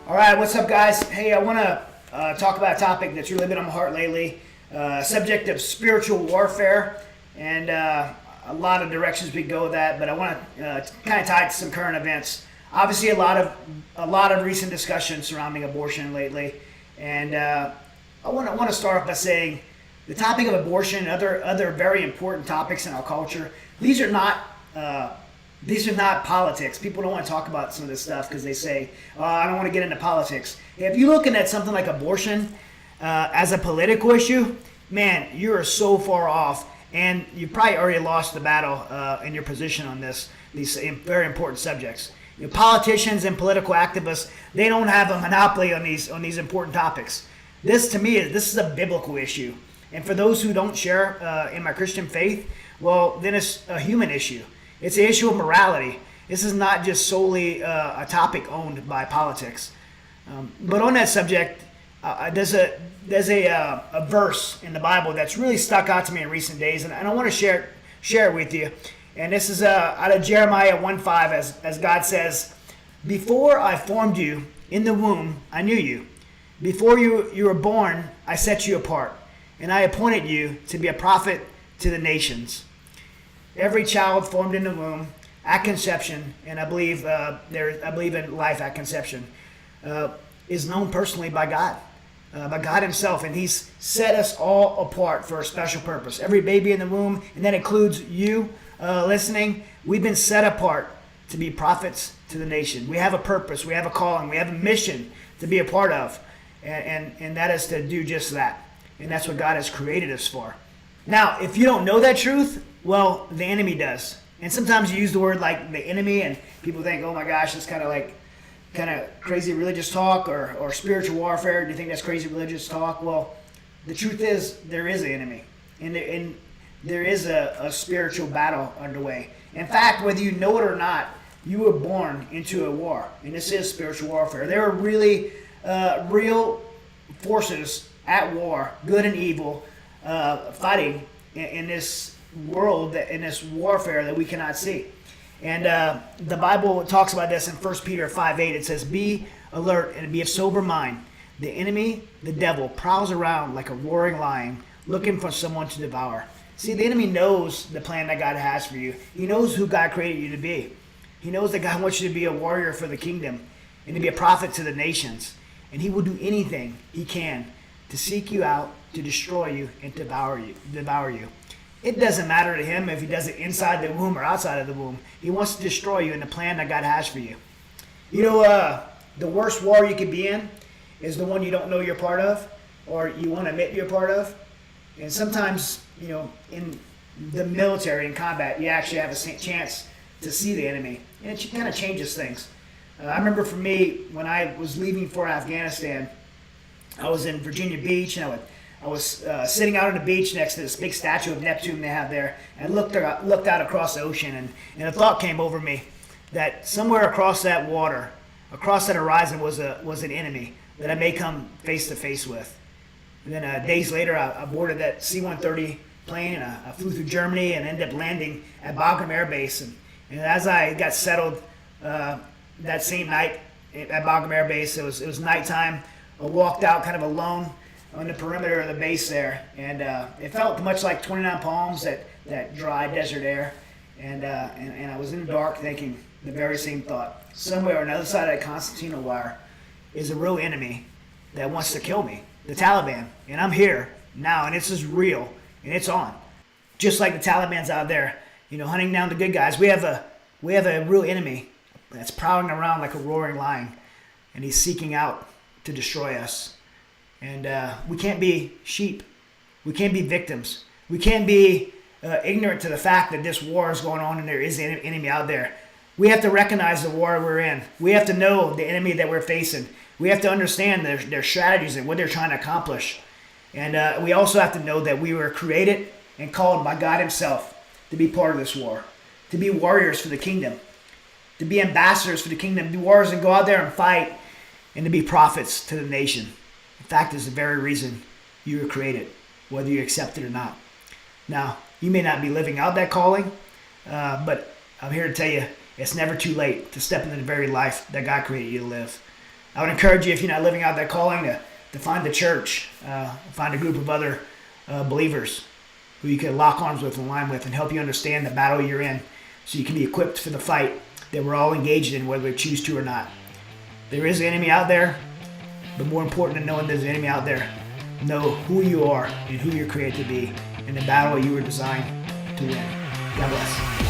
All right, what's up, guys? Hey, I want to talk about a topic that's really been on my heart lately, subject of spiritual warfare, and a lot of directions we go with that. But I want to kind of tie it to some current events. Obviously, a lot of recent discussion surrounding abortion lately, and I want to start off by saying the topic of abortion and other very important topics in our culture. These are not. These are not politics. People don't want to talk about some of this stuff because they say, "Oh, I don't want to get into politics." If you're looking at something like abortion as a political issue, man, you are so far off, and you've probably already lost the battle in your position on these very important subjects. Politicians and political activists, they don't have a monopoly on these important topics. This, to me, this is a biblical issue, and for those who don't share in my Christian faith, well, then it's a human issue. It's an issue of morality. This is not just solely a topic owned by politics. But on that subject, there's a verse in the Bible that's really stuck out to me in recent days, and I want to share it with you. And this is out of Jeremiah 1:5, as God says, "Before I formed you in the womb, I knew you. Before you were born, I set you apart, and I appointed you to be a prophet to the nations." Every child formed in the womb at conception, and I believe in life at conception, is known personally by God Himself, and He's set us all apart for a special purpose. Every baby in the womb, and that includes you listening. We've been set apart to be prophets to the nation. We have a purpose, we have a calling, we have a mission to be a part of, and that is to do just that. And that's what God has created us for. Now, if you don't know that truth, well, the enemy does. And sometimes you use the word like the enemy, and people think, oh my gosh, that's kind of crazy religious talk or spiritual warfare. Do you think that's crazy religious talk? Well, the truth is there is an enemy, and there is a spiritual battle underway. In fact, whether you know it or not, you were born into a war, and this is spiritual warfare. There are really real forces at war, good and evil, fighting in this world, in this warfare that we cannot see. And the Bible talks about this in 1 Peter 5:8. It says, "Be alert and be of sober mind. The enemy, the devil, prowls around like a roaring lion, looking for someone to devour." See, the enemy knows the plan that God has for you. He knows who God created you to be. He knows that God wants you to be a warrior for the kingdom and to be a prophet to the nations. And He will do anything He can to seek you out, to destroy you, and to devour you. It doesn't matter to Him if He does it inside the womb or outside of the womb. He wants to destroy you in the plan that God has for you. You know, the worst war you could be in is the one you don't know you're part of, or you want to admit you're part of. And sometimes, in the military, in combat, you actually have a chance to see the enemy. And it kind of changes things. I remember for me, when I was leaving for Afghanistan, I was in Virginia Beach, and I was sitting out on the beach next to this big statue of Neptune they have there, and looked out across the ocean, and a thought came over me that somewhere across that water, across that horizon, was an enemy that I may come face to face with. And then days later, I boarded that C-130 plane, and I flew through Germany and ended up landing at Bagram Air Base. And as I got settled that same night at Bagram Air Base, it was nighttime. I walked out kind of alone on the perimeter of the base there, and it felt much like 29 Palms, that dry desert air, and I was in the dark thinking the very same thought. Somewhere on the other side of that concertina wire is a real enemy that wants to kill me, the Taliban, and I'm here now, and this is real, and it's on. Just like the Taliban's out there, hunting down the good guys. We have a real enemy that's prowling around like a roaring lion, and he's seeking out to destroy us. And we can't be sheep. We can't be victims. We can't be ignorant to the fact that this war is going on and there is an enemy out there. We have to recognize the war we're in. We have to know the enemy that we're facing. We have to understand their strategies and what they're trying to accomplish. And we also have to know that we were created and called by God Himself to be part of this war, to be warriors for the kingdom, to be ambassadors for the kingdom, to be warriors and go out there and fight, and to be prophets to the nation. In fact, it's the very reason you were created, whether you accept it or not. Now, you may not be living out that calling, but I'm here to tell you it's never too late to step into the very life that God created you to live. I would encourage you, if you're not living out that calling, to find the church, find a group of other believers who you can lock arms with and line with and help you understand the battle you're in so you can be equipped for the fight that we're all engaged in, whether we choose to or not. There is an enemy out there, but more important than knowing there's an enemy out there, know who you are and who you're created to be in the battle you were designed to win. God bless.